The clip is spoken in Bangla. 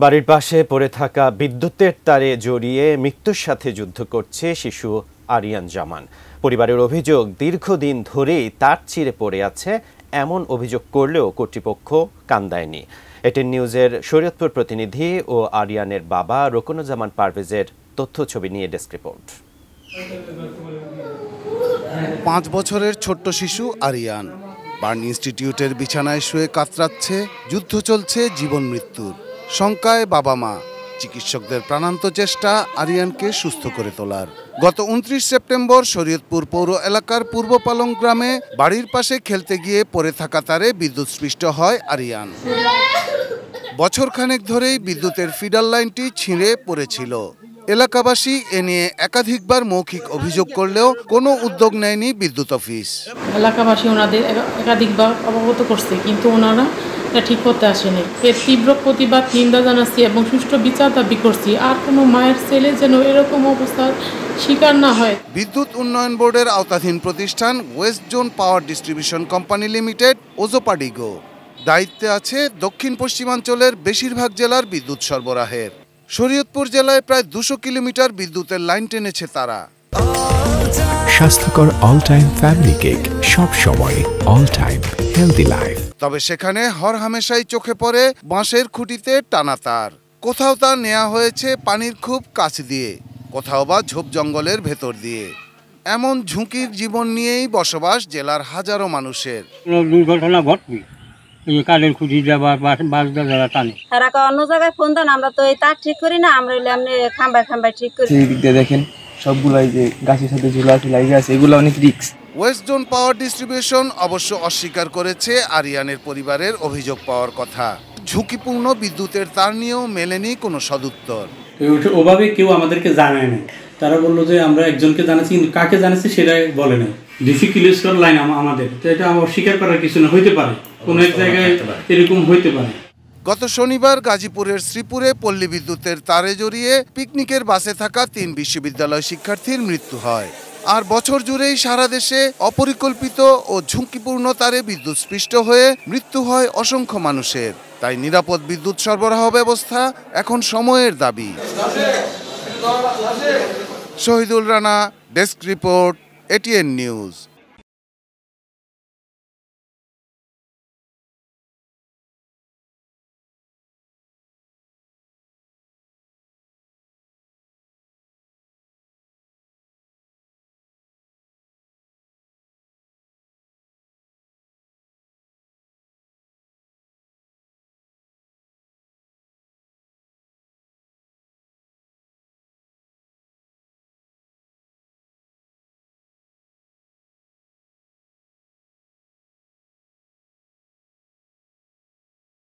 বাড়ির পাশে পড়ে থাকা বিদ্যুতের তারে জড়িয়ে মৃত্যুর সাথে যুদ্ধ করছে শিশু আরিয়ান জামান। পরিবারের অভিযোগ, দীর্ঘদিন ধরেই তার চিরে পড়ে আছে, এমন অভিযোগ করলেও কর্তৃপক্ষ কান দেয়নি। এটিএন নিউজের শরীয়তপুর প্রতিনিধি ও আরিয়ানের বাবা রুকনুজ্জামান পারভেজের তথ্য ছবি নিয়ে ডেস্ক রিপোর্ট। 5 বছরের ছোট্ট শিশু আরিয়ান বার্ন ইনস্টিটিউটের বিছানায় শুয়ে কাতরাচ্ছে। যুদ্ধ চলছে জীবন মৃত্যুর। শঙ্কায় বাবা মা, চিকিৎসকদের প্রাণান্ত চেষ্টা আরিয়ানকে সুস্থ করে তোলার। গত 29 সেপ্টেম্বর শরীয়তপুর পৌর এলাকার পূর্ব পালং গ্রামে বাড়ির পাশে খেলতে গিয়ে পড়ে থাকা তারে বিদ্যুৎস্পৃষ্ট হয় আরিয়ান। বছরখানেক ধরেই বিদ্যুতের ফিডার লাইনটি ছিঁড়ে পড়েছিল। এলাকাবাসী এ নিয়ে একাধিকবার মৌখিক অভিযোগ করলেও কোনো উদ্যোগ নেয়নি বিদ্যুৎ অফিস। এলাকাবাসী ওনাদের একাধিকবার অবগত করছে, কিন্তু ওনারা ঠিক করতে আসেনি। এর তীব্র প্রতিবাদ নিন্দা জানাচ্ছি এবং সুষ্ঠু বিচার দাবি করছি। আর কোনো মায়ের ছেলে যেন এরকম অবস্থার শিকার না হয়। বিদ্যুৎ উন্নয়ন বোর্ডের আওতাধীন প্রতিষ্ঠান West zone power distribution company limited ওজোপাডিগো দায়িত্বে আছে দক্ষিণ পশ্চিমাঞ্চলের বেশিরভাগ জেলার বিদ্যুৎ সরবরাহের। শরীয়তপুর জেলায় প্রায় 200 কিলোমিটার বিদ্যুতের লাইন টেনেছে তারা। স্বাস্থ্যকর অল টাইম ফ্যামিলি কেক, সব সময় অল টাইম হেলদি লাইফ। তবে সেখানে হরহামেশাই চোখে পড়ে বাঁশের খুঁটিতে টানা তার। কোথাও তা নেওয়া হয়েছে পানির খুব কাছ দিয়ে, কোথাও বা ঝোপ জঙ্গলের ভেতর দিয়ে। এমন ঝুঁকির জীবন নিয়েই বসবাস জেলার হাজারো মানুষের। দুর্ঘটনা ঘটবে, কালের খুঁটি বাস যারা টানে, তারা অন্য জায়গায় ফোন দেন, আমরা তো এই তার ঠিক করি না, আমরা এমনি খাম্বায় ঠিক করি। সেই দিক দিয়ে দেখেন সবগুলাই যে গাছের সাথে ঝুলাঝুলি লাগে আছে, এগুলো অনেক risk. West zone power distribution অবশ্য অস্বীকার করেছে আরিয়ানের পরিবারের অভিযোগ পাওয়ার কথা। ঝুঁকিপূর্ণ বিদ্যুতের তার নিয়েও মেলেনি কোনো সদুত্তর। ওভাবে কেউ আমাদেরকে জানায় না। তারা বললো যে আমরা একজনকে জানাচ্ছি, কিন্তু কাকে জানাচ্ছি সেটা বলে না। ডিসি কিলোস্কোর লাইন আমাদের, তো এটা অস্বীকার করার কিছু না, হইতে পারে কোনো এক জায়গায় এরকম হইতে পারে। গত শনিবার গাজীপুরের শ্রীপুরে পল্লী বিদ্যুতের তারে জড়িয়ে পিকনিকের বাসে থাকা 3 বিশ্ববিদ্যালয় শিক্ষার্থীর মৃত্যু হয়। আর বছর জুড়েই সারা দেশে অপরিকল্পিত ও ঝুঁকিপূর্ণ তারে বিদ্যুৎস্পৃষ্ট হয়ে মৃত্যু হয় অসংখ্য মানুষের। তাই নিরাপদ বিদ্যুৎ সরবরাহ ব্যবস্থা এখন সময়ের দাবি। Shahidul Rana, desk report, ATN news.